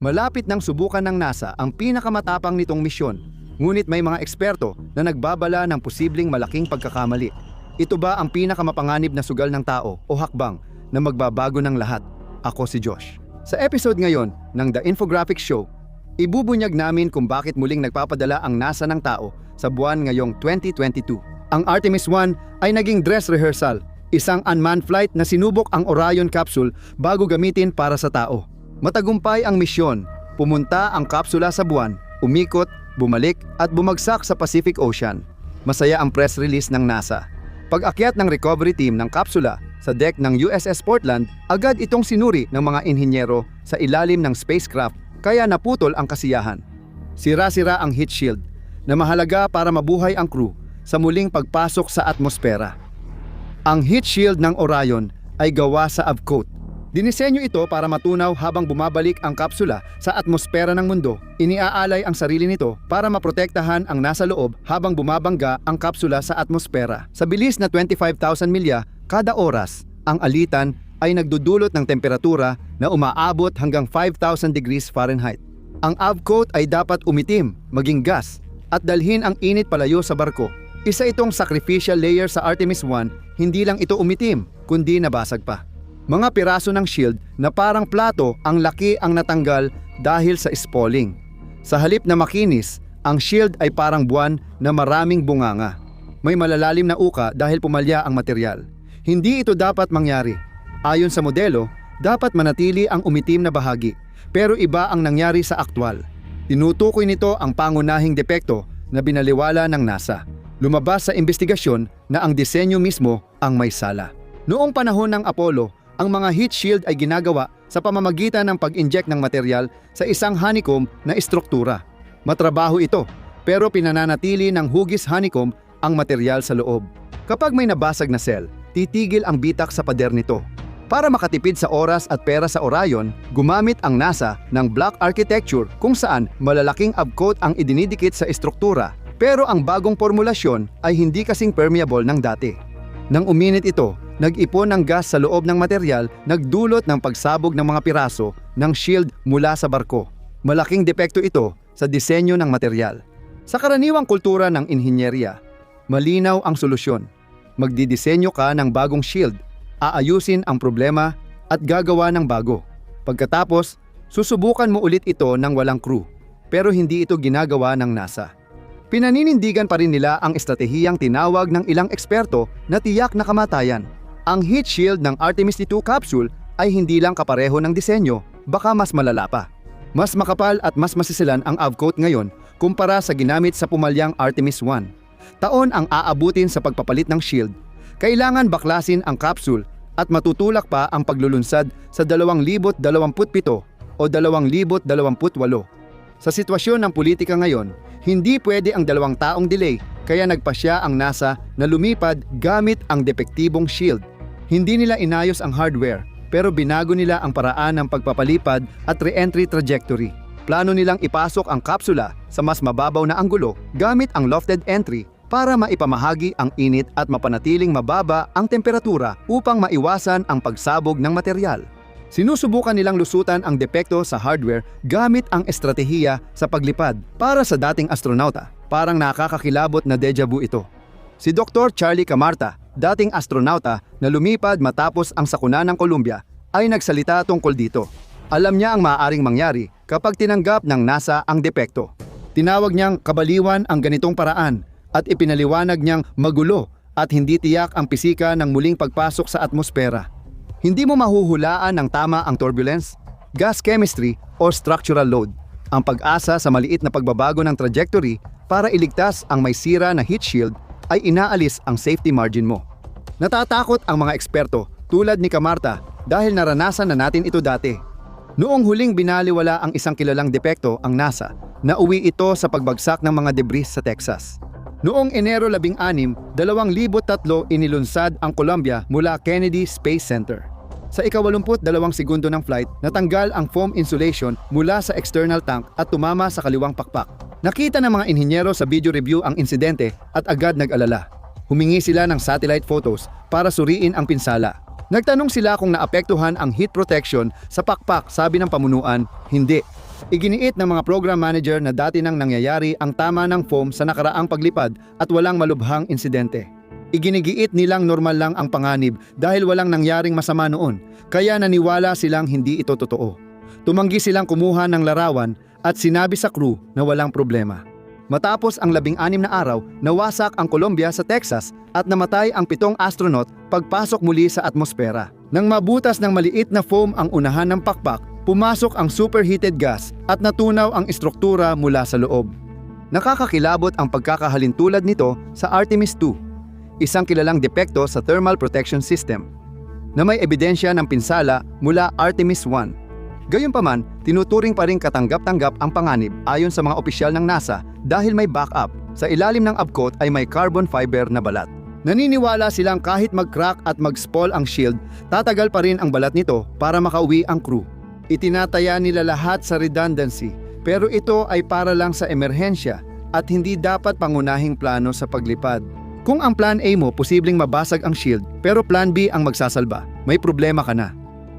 Malapit nang subukan ng NASA ang pinakamatapang nitong misyon, ngunit may mga eksperto na nagbabala ng posibleng malaking pagkakamali. Ito ba ang pinakamapanganib na sugal ng tao o hakbang na magbabago ng lahat? Ako si Josh. Sa episode ngayon ng The Infographic Show, ibubunyag namin kung bakit muling nagpapadala ang NASA ng tao sa buwan ngayong 2022. Ang Artemis 1 ay naging dress rehearsal, isang unmanned flight na sinubok ang Orion capsule bago gamitin para sa tao. Matagumpay ang misyon, pumunta ang kapsula sa buwan, umikot, bumalik at bumagsak sa Pacific Ocean. Masaya ang press release ng NASA. Pag-akyat ng recovery team ng kapsula sa deck ng USS Portland, agad itong sinuri ng mga inhinyero sa ilalim ng spacecraft kaya naputol ang kasiyahan. Sira-sira ang heat shield na mahalaga para mabuhay ang crew sa muling pagpasok sa atmosfera. Ang heat shield ng Orion ay gawa sa avcoat. Dinisenyo ito para matunaw habang bumabalik ang kapsula sa atmosfera ng mundo. Iniaalay ang sarili nito para maprotektahan ang nasa loob habang bumabangga ang kapsula sa atmosfera. Sa bilis na 25,000 milya kada oras, ang alitan ay nagdudulot ng temperatura na umaabot hanggang 5,000 degrees Fahrenheit. Ang avcoat ay dapat umitim, maging gas, at dalhin ang init palayo sa barko. Isa itong sacrificial layer sa Artemis 1, hindi lang ito umitim, kundi nabasag pa. Mga piraso ng shield na parang plato ang laki ang natanggal dahil sa spalling. Sa halip na makinis, ang shield ay parang buwan na maraming bunganga. May malalalim na uka dahil pumalya ang material. Hindi ito dapat mangyari. Ayon sa modelo, dapat manatili ang umitim na bahagi, pero iba ang nangyari sa aktwal. Tinutukoy nito ang pangunahing depekto na binaliwala ng NASA. Lumabas sa investigasyon na ang disenyo mismo ang may sala. Noong panahon ng Apollo, ang mga heat shield ay ginagawa sa pamamagitan ng pag-inject ng material sa isang honeycomb na estruktura. Matrabaho ito, pero pinananatili ng hugis honeycomb ang material sa loob. Kapag may nabasag na cell, titigil ang bitak sa pader nito. Para makatipid sa oras at pera sa Orion, gumamit ang NASA ng block architecture kung saan malalaking avcoat ang idinidikit sa estruktura. Pero ang bagong formulasyon ay hindi kasing permeable ng dati. Nang uminit ito, nag-ipon ng gas sa loob ng material, nagdulot ng pagsabog ng mga piraso ng shield mula sa barko. Malaking depekto ito sa disenyo ng material. Sa karaniwang kultura ng inhinyeriya, malinaw ang solusyon. Magdidisenyo ka ng bagong shield, aayusin ang problema at gagawa ng bago. Pagkatapos, susubukan mo ulit ito ng walang crew, pero hindi ito ginagawa ng NASA. Pinaninindigan pa rin nila ang estratehiyang tinawag ng ilang eksperto na tiyak na kamatayan. Ang heat shield ng Artemis 2 capsule ay hindi lang kapareho ng disenyo, baka mas malala pa. Mas makapal at mas masisilan ang avcoat ngayon kumpara sa ginamit sa pumalyang Artemis 1. Taon ang aabutin sa pagpapalit ng shield. Kailangan baklasin ang capsule at matutulak pa ang paglulunsad sa 2027 o 2028. Sa sitwasyon ng politika ngayon, hindi pwede ang 2 taong delay kaya nagpasya ang NASA na lumipad gamit ang depektibong shield. Hindi nila inayos ang hardware pero binago nila ang paraan ng pagpapalipad at re-entry trajectory. Plano nilang ipasok ang kapsula sa mas mababaw na anggulo gamit ang lofted entry para maipamahagi ang init at mapanatiling mababa ang temperatura upang maiwasan ang pagsabog ng material. Sinusubukan nilang lusutan ang depekto sa hardware gamit ang estratehiya sa paglipad para sa dating astronauta. Parang nakakakilabot na deja vu ito. Si Dr. Charlie Camarta, dating astronauta na lumipad matapos ang sakuna ng Columbia, ay nagsalita tungkol dito. Alam niya ang maaaring mangyari kapag tinanggap ng NASA ang depekto. Tinawag niyang kabaliwan ang ganitong paraan at ipinaliwanag niyang magulo at hindi tiyak ang pisika ng muling pagpasok sa atmosfera. Hindi mo mahuhulaan ng tama ang turbulence, gas chemistry o structural load. Ang pag-asa sa maliit na pagbabago ng trajectory para iligtas ang may sira na heat shield ay inaalis ang safety margin mo. Natatakot ang mga eksperto tulad ni Camarta dahil naranasan na natin ito dati. Noong huling binaliwala ang isang kilalang depekto ang NASA, nauwi ito sa pagbagsak ng mga debris sa Texas. Noong Enero 16, 2003 inilunsad ang Columbia mula Kennedy Space Center. Sa ika-82 segundo ng flight, natanggal ang foam insulation mula sa external tank at tumama sa kaliwang pakpak. Nakita ng mga inhinyero sa video review ang insidente at agad nag-alala. Humingi sila ng satellite photos para suriin ang pinsala. Nagtanong sila kung naapektuhan ang heat protection sa pakpak, sabi ng pamunuan, hindi. Iginiit ng mga program manager na dati nang nangyayari ang tama ng foam sa nakaraang paglipad at walang malubhang insidente. Iginigiit nilang normal lang ang panganib dahil walang nangyaring masama noon, kaya naniwala silang hindi ito totoo. Tumanggi silang kumuha ng larawan at sinabi sa crew na walang problema. Matapos ang 16 na araw, nawasak ang Columbia sa Texas at namatay ang 7 astronaut pagpasok muli sa atmosfera. Nang mabutas ng maliit na foam ang unahan ng pakpak, pumasok ang superheated gas at natunaw ang istruktura mula sa loob. Nakakakilabot ang pagkakahalintulad nito sa Artemis II, isang kilalang depekto sa thermal protection system, na may ebidensya ng pinsala mula Artemis I. Gayunpaman, tinuturing pa rin katanggap-tanggap ang panganib ayon sa mga opisyal ng NASA dahil may backup. Sa ilalim ng abcoat ay may carbon fiber na balat. Naniniwala silang kahit mag-crack at mag-spoil ang shield, tatagal pa rin ang balat nito para makauwi ang crew. Itinataya nila lahat sa redundancy, pero ito ay para lang sa emerhensya at hindi dapat pangunahing plano sa paglipad. Kung ang plan A mo posibleng mabasag ang shield pero plan B ang magsasalba, may problema ka na.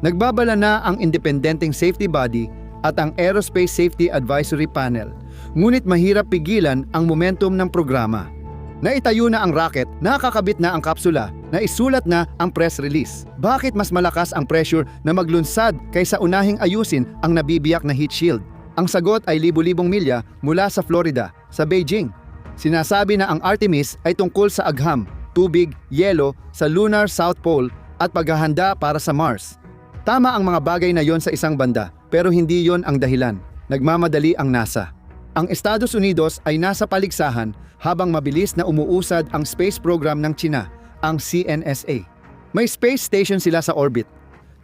Nagbabala na ang independenteng safety body at ang Aerospace Safety Advisory Panel, ngunit mahirap pigilan ang momentum ng programa. Naitayo na ang rocket, nakakabit na ang kapsula, naisulat na ang press release. Bakit mas malakas ang pressure na maglunsad kaysa unahing ayusin ang nabibiyak na heat shield? Ang sagot ay libu-libong milya mula sa Florida, sa Beijing. Sinasabi na ang Artemis ay tungkol sa agham, tubig, yelo sa Lunar South Pole at paghahanda para sa Mars. Tama ang mga bagay na yon sa isang banda, pero hindi yon ang dahilan. Nagmamadali ang NASA. Ang Estados Unidos ay nasa paligsahan habang mabilis na umuusad ang space program ng China, ang CNSA. May space station sila sa orbit,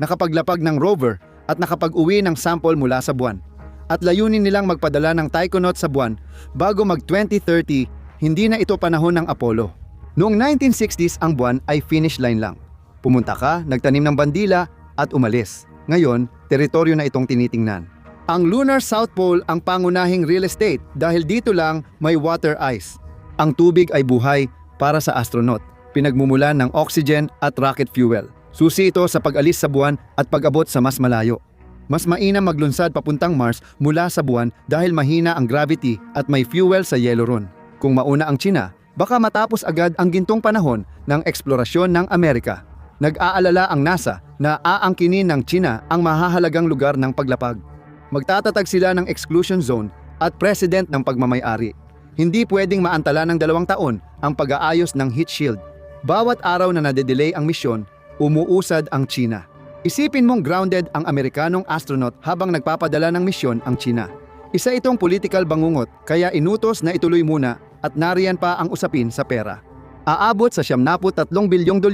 nakapaglapag ng rover at nakapag-uwi ng sample mula sa buwan. At layunin nilang magpadala ng taikonaut sa buwan bago mag-2030, hindi na ito panahon ng Apollo. Noong 1960s ang buwan ay finish line lang. Pumunta ka, nagtanim ng bandila at umalis. Ngayon, teritoryo na itong tinitingnan. Ang Lunar South Pole ang pangunahing real estate dahil dito lang may water ice. Ang tubig ay buhay para sa astronaut, pinagmumulan ng oxygen at rocket fuel. Susi ito sa pag-alis sa buwan at pag-abot sa mas malayo. Mas mainam maglunsad papuntang Mars mula sa buwan dahil mahina ang gravity at may fuel sa yellow ron. Kung mauna ang China, baka matapos agad ang gintong panahon ng eksplorasyon ng Amerika. Nag-aalala ang NASA na aangkinin ng China ang mahahalagang lugar ng paglapag. Magtatatag sila ng exclusion zone at president ng pagmamay-ari. Hindi pwedeng maantala ng 2 taon ang pag-aayos ng heat shield. Bawat araw na nade-delay ang misyon, umuusad ang China. Isipin mong grounded ang Amerikanong astronaut habang nagpapadala ng misyon ang China. Isa itong political bangungot kaya inutos na ituloy muna at nariyan pa ang usapin sa pera. Aabot sa $73 bilyong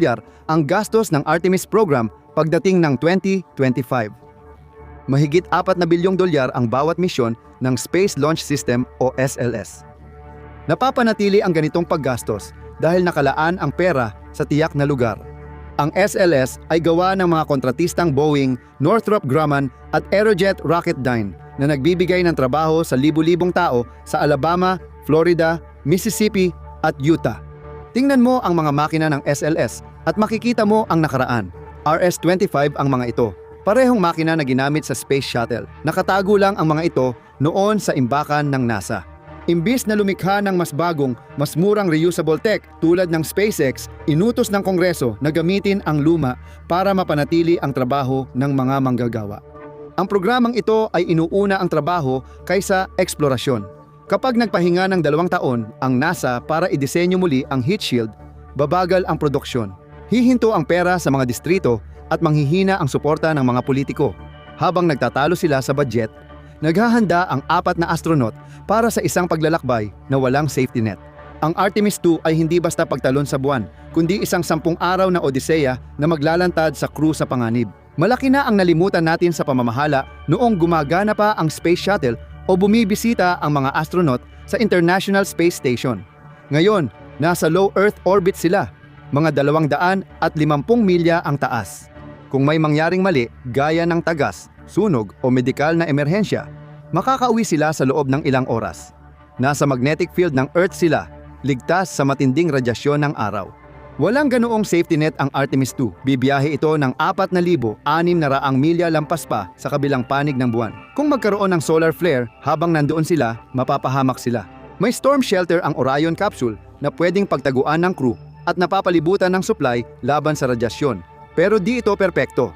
ang gastos ng Artemis program pagdating ng 2025. Mahigit $4 na bilyong ang bawat misyon ng Space Launch System o SLS. Napapanatili ang ganitong paggastos dahil nakalaan ang pera sa tiyak na lugar. Ang SLS ay gawa ng mga kontratistang Boeing, Northrop Grumman at Aerojet Rocketdyne na nagbibigay ng trabaho sa libu-libong tao sa Alabama, Florida, Mississippi at Utah. Tingnan mo ang mga makina ng SLS at makikita mo ang nakaraan. RS-25 ang mga ito. Parehong makina na ginamit sa Space Shuttle. Nakatago lang ang mga ito noon sa imbakan ng NASA. Imbis na lumikha ng mas bagong, mas murang reusable tech tulad ng SpaceX, inutos ng Kongreso na gamitin ang luma para mapanatili ang trabaho ng mga manggagawa. Ang programang ito ay inuuna ang trabaho kaysa eksplorasyon. Kapag nagpahinga ng 2 taon ang NASA para idisenyo muli ang heat shield, babagal ang produksyon. Hihinto ang pera sa mga distrito at manghihina ang suporta ng mga politiko. Habang nagtatalo sila sa budget, naghahanda ang 4 na astronaut para sa isang paglalakbay na walang safety net. Ang Artemis II ay hindi basta pagtalon sa buwan, kundi isang 10 araw na odisseya na maglalantad sa crew sa panganib. Malaki na ang nalimutan natin sa pamamahala noong gumagana pa ang Space Shuttle o bumibisita ang mga astronaut sa International Space Station. Ngayon, nasa low Earth orbit sila, mga 250 milya ang taas. Kung may mangyaring mali, gaya ng tagas, sunog o medikal na emerhensya, makakauwi sila sa loob ng ilang oras. Nasa magnetic field ng Earth sila, ligtas sa matinding radyasyon ng araw. Walang ganoong safety net ang Artemis 2. Bibiyahe ito ng 4,600 milya lampas pa sa kabilang panig ng buwan. Kung magkaroon ng solar flare habang nandoon sila, mapapahamak sila. May storm shelter ang Orion capsule na pwedeng pagtaguan ng crew at napapalibutan ng supply laban sa radyasyon. Pero di ito perpekto.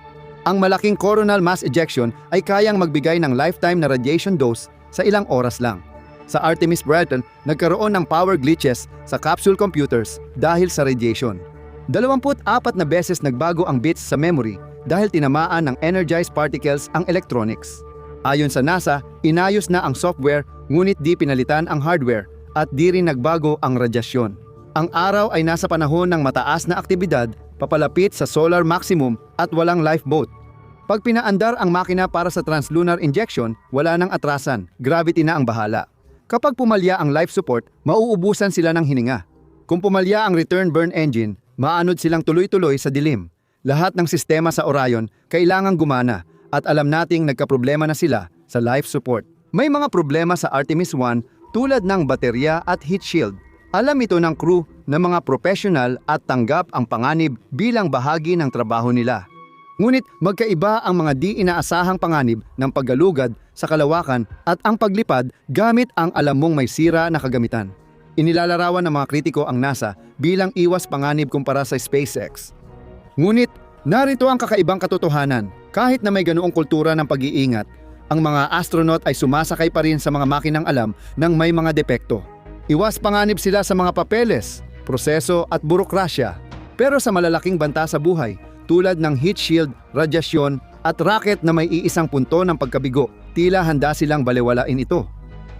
Ang malaking coronal mass ejection ay kayang magbigay ng lifetime na radiation dose sa ilang oras lang. Sa Artemis Brighton, nagkaroon ng power glitches sa capsule computers dahil sa radiation. 24 na beses nagbago ang bits sa memory dahil tinamaan ng energized particles ang electronics. Ayon sa NASA, inayos na ang software ngunit di pinalitan ang hardware at di rin nagbago ang radyasyon. Ang araw ay nasa panahon ng mataas na aktibidad, papalapit sa solar maximum at walang lifeboat. Pag pinaandar ang makina para sa translunar injection, wala nang atrasan, gravity na ang bahala. Kapag pumalya ang life support, mauubusan sila ng hininga. Kung pumalya ang return burn engine, maanod silang tuloy-tuloy sa dilim. Lahat ng sistema sa Orion kailangang gumana at alam nating nagkaproblema na sila sa life support. May mga problema sa Artemis 1 tulad ng baterya at heat shield. Alam ito ng crew na mga professional at tanggap ang panganib bilang bahagi ng trabaho nila. Ngunit magkaiba ang mga di inaasahang panganib ng paggalugad sa kalawakan at ang paglipad gamit ang alam mong may sira na kagamitan. Inilalarawan ng mga kritiko ang NASA bilang iwas panganib kumpara sa SpaceX. Ngunit narito ang kakaibang katotohanan. Kahit na may ganoong kultura ng pag-iingat, ang mga astronaut ay sumasakay pa rin sa mga makinang alam ng may mga depekto. Iwas panganib sila sa mga papeles, proseso at burokrasya. Pero sa malalaking banta sa buhay, tulad ng heat shield, radyasyon at rocket na may iisang punto ng pagkabigo, tila handa silang balewalain ito.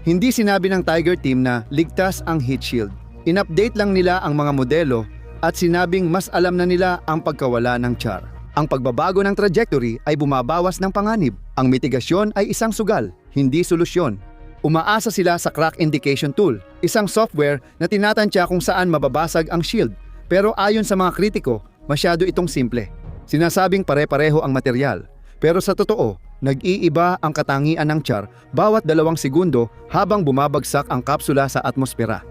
Hindi sinabi ng Tiger team na ligtas ang heat shield. In-update lang nila ang mga modelo at sinabing mas alam na nila ang pagkawala ng char. Ang pagbabago ng trajectory ay bumabawas ng panganib. Ang mitigasyon ay isang sugal, hindi solusyon. Umaasa sila sa crack indication tool, isang software na tinatantya kung saan mababasag ang shield. Pero ayon sa mga kritiko, masyado itong simple. Sinasabing pare-pareho ang material, pero sa totoo, nag-iiba ang katangian ng char bawat 2 segundo habang bumabagsak ang kapsula sa atmosfera.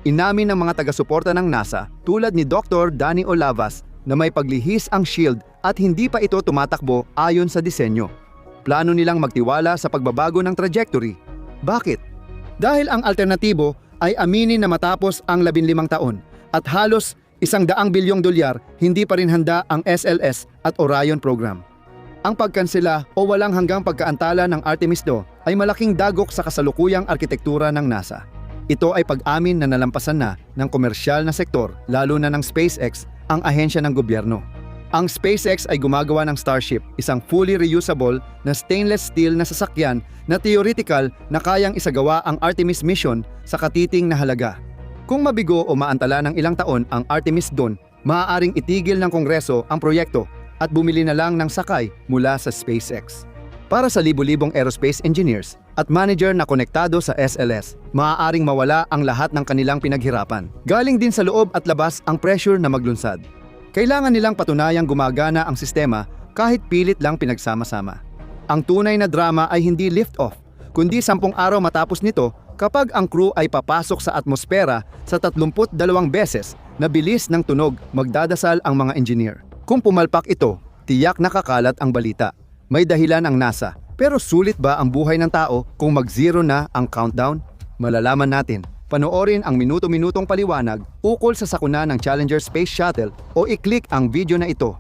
Inamin ng mga taga-suporta ng NASA tulad ni Dr. Danny Olavas na may paglihis ang shield at hindi pa ito tumatakbo ayon sa disenyo. Plano nilang magtiwala sa pagbabago ng trajectory. Bakit? Dahil ang alternatibo ay aminin na matapos ang 15 taon at halos $100 bilyong hindi pa rin handa ang SLS at Orion program. Ang pagkansela o walang hanggang pagkaantala ng Artemis 2 ay malaking dagok sa kasalukuyang arkitektura ng NASA. Ito ay pag-amin na nalampasan na ng komersyal na sektor, lalo na ng SpaceX, ang ahensya ng gobyerno. Ang SpaceX ay gumagawa ng Starship, isang fully reusable na stainless steel na sasakyan na theoretical na kayang isagawa ang Artemis mission sa katiting na halaga. Kung mabigo o maantala ng ilang taon ang Artemis 2, maaaring itigil ng Kongreso ang proyekto at bumili na lang ng sakay mula sa SpaceX. Para sa libu-libong aerospace engineers at manager na konektado sa SLS, maaaring mawala ang lahat ng kanilang pinaghirapan. Galing din sa loob at labas ang pressure na maglunsad. Kailangan nilang patunayang gumagana ang sistema kahit pilit lang pinagsama-sama. Ang tunay na drama ay hindi lift-off, kundi 10 araw matapos nito kapag ang crew ay papasok sa atmosfera sa 32 beses na bilis ng tunog, magdadasal ang mga engineer. Kung pumalpak ito, tiyak nakakalat ang balita. May dahilan ang NASA, pero sulit ba ang buhay ng tao kung mag-zero na ang countdown? Malalaman natin. Panoorin ang minuto-minutong paliwanag ukol sa sakuna ng Challenger Space Shuttle o i-click ang video na ito.